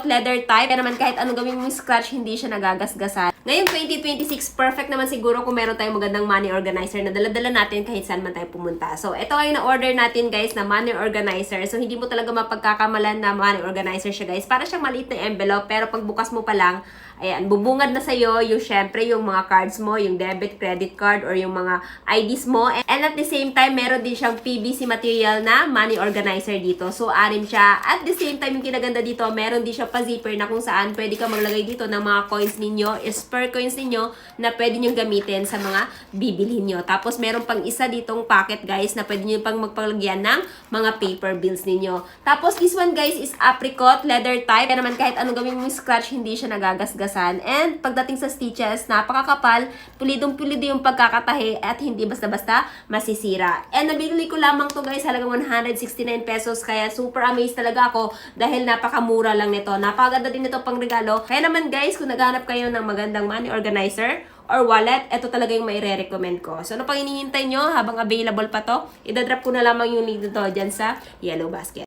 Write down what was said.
leather type. Kaya naman kahit anong gawin mong scratch, hindi siya nagagasgasan. Ngayon 2026, perfect naman siguro kung meron tayong magandang money organizer na dala-dala natin kahit saan man tayo pumunta. So ito ay na-order natin guys na money organizer. So hindi mo talaga mapagkakamalan na money organizer siya guys. Para siyang maliit na envelope pero pagbukas mo pa lang, ayan, bubungad na sa'yo yung syempre yung mga cards mo, yung debit, credit card, or yung mga IDs mo. And at the same time, meron din siyang PVC material na money organizer dito. So, anim siya. At the same time, yung kinaganda dito, meron din siya pa-zipper na kung saan pwede ka maglagay dito ng mga coins ninyo, spare coins ninyo, na pwede nyo gamitin sa mga bibilhin nyo. Tapos, meron pang isa ditong pocket, guys, na pwede nyo pang magpalagyan ng mga paper bills ninyo. Tapos, this one, guys, is apricot leather type. Kaya naman kahit anong gawin mong scratch, hindi siya nagagasgas. And pagdating sa stitches, napakakapal, pulidong-pulido yung pagkakatahi at hindi basta-basta masisira. And nabili ko lamang to guys, halagang 169 pesos. Kaya super amazed talaga ako dahil napakamura lang nito. Napakaganda din ito pang regalo. Kaya naman guys, kung naghanap kayo ng magandang money organizer or wallet, ito talaga yung may re-recommend ko. So ano pang hinihintay nyo habang available pa to? Idadrop ko na lamang yung link nito dyan sa yellow basket.